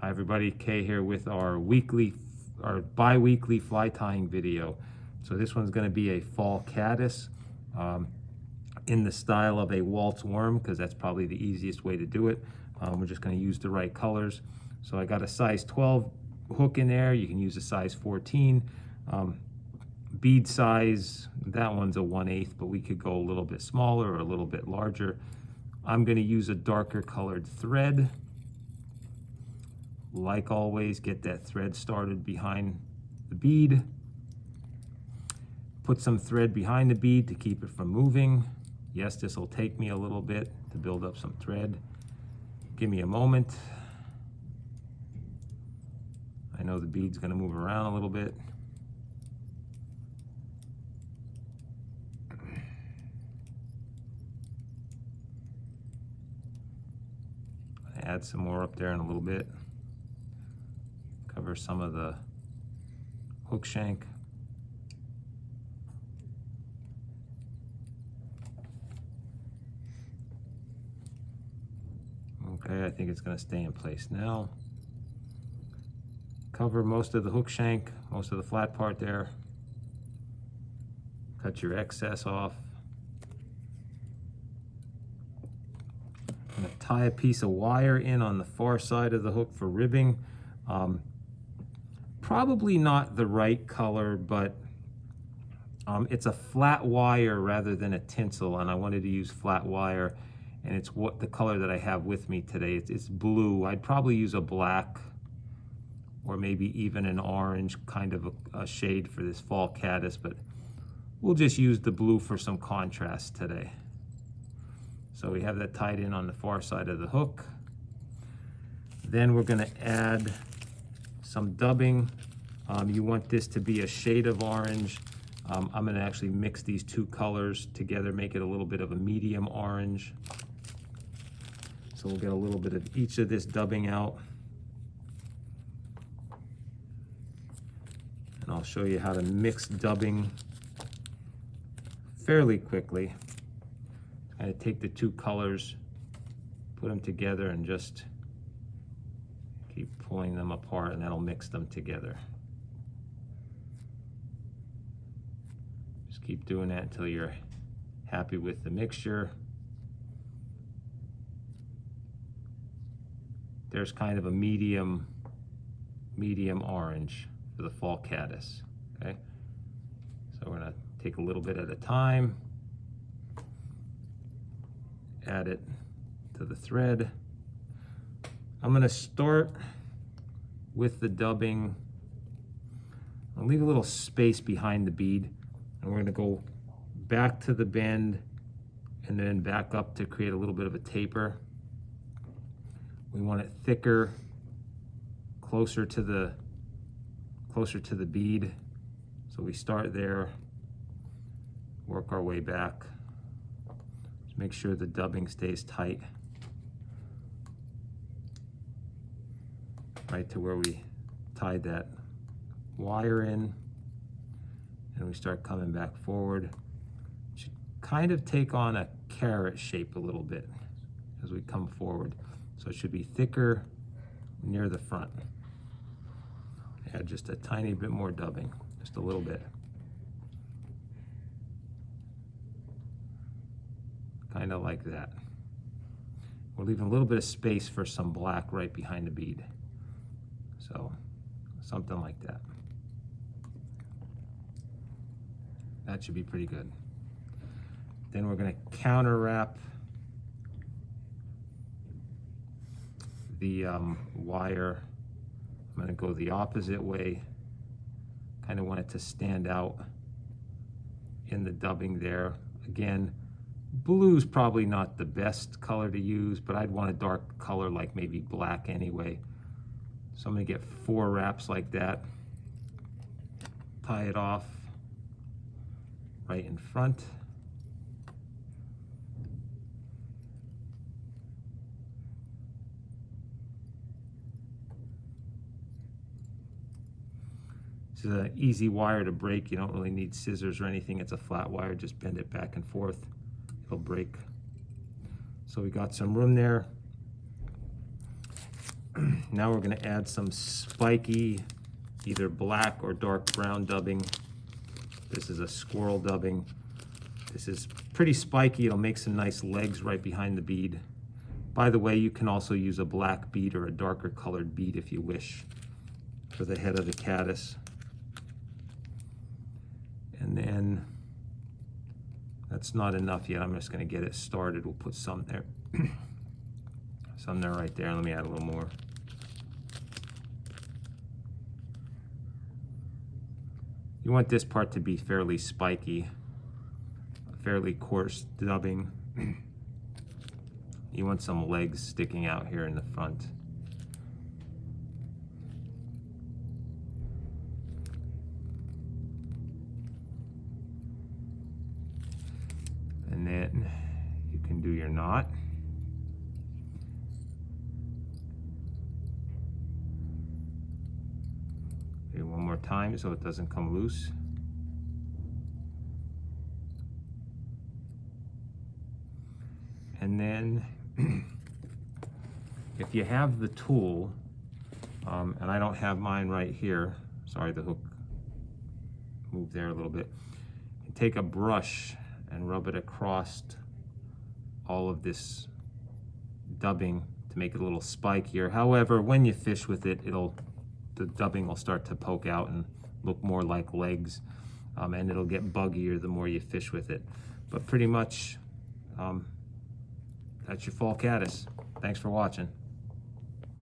Hi everybody, Kay here with our bi-weekly fly tying video. So this one's going to be a fall caddis in the style of a Walt's worm, because that's probably the easiest way to do it. We're just going to use the right colors. So I got a size 12 hook in there. You can use a size 14. Bead size, that one's a 1/8, but we could go a little bit smaller or a little bit larger. I'm going to use a darker colored thread. Like always, get that thread started behind the bead. Put some thread behind the bead to keep it from moving. Yes, this will take me a little bit to build up some thread. Give me a moment. I know the bead's going to move around a little bit. Add some more up there in a little bit. Cover some of the hook shank. Okay, I think it's going to stay in place now. Cover most of the hook shank, most of the flat part there. Cut your excess off. I'm going to tie a piece of wire in on the far side of the hook for ribbing. Probably not the right color, but it's a flat wire rather than a tinsel, and I wanted to use flat wire, and it's what the color that I have with me today. It's blue. I'd probably use a black or maybe even an orange, kind of a shade for this fall caddis, but we'll just use the blue for some contrast today. So we have that tied in on the far side of the hook. Then we're going to add some dubbing. You want this to be a shade of orange. I'm going to actually mix these two colors together, make it a little bit of a medium orange. So we'll get a little bit of each of this dubbing out. And I'll show you how to mix dubbing fairly quickly. Kind of take the two colors, put them together, and just keep pulling them apart, and that'll mix them together. Just keep doing that until you're happy with the mixture. There's kind of a medium orange for the fall caddis, okay? So we're gonna take a little bit at a time, add it to the thread. I'm gonna start with the dubbing. I'll leave a little space behind the bead, and we're gonna go back to the bend and then back up to create a little bit of a taper. We want it thicker, closer to the bead. So we start there, work our way back. Just make sure the dubbing stays tight, right to where we tied that wire in, and we start coming back forward. It should kind of take on a carrot shape a little bit as we come forward. So it should be thicker near the front. Add just a tiny bit more dubbing, just a little bit. Kind of like that. We're leaving a little bit of space for some black right behind the bead. So something like that. That should be pretty good. Then we're going to counter wrap the wire. I'm going to go the opposite way. Kind of want it to stand out in the dubbing there. Again, blue's probably not the best color to use, but I'd want a dark color like maybe black anyway. So I'm going to get 4 wraps like that. Tie it off right in front. This is an easy wire to break. You don't really need scissors or anything. It's a flat wire. Just bend it back and forth. It'll break. So we got some room there. Now we're going to add some spiky, either black or dark brown dubbing. This is a squirrel dubbing. This is pretty spiky. It'll make some nice legs right behind the bead. By the way, you can also use a black bead or a darker colored bead if you wish for the head of the caddis. And then that's not enough yet. I'm just going to get it started. We'll put some there. Some there right there. Let me add a little more. You want this part to be fairly spiky, fairly coarse dubbing. You want some legs sticking out here in the front. And then you can do your knot. Do one more time so it doesn't come loose. And then if you have the tool, and I don't have mine right here, sorry, the hook moved there a little bit, you take a brush and rub it across all of this dubbing to make it a little spikier. However, when you fish with it, the dubbing will start to poke out and look more like legs, and it'll get buggier the more you fish with it. But pretty much, that's your fall caddis. Thanks for watching.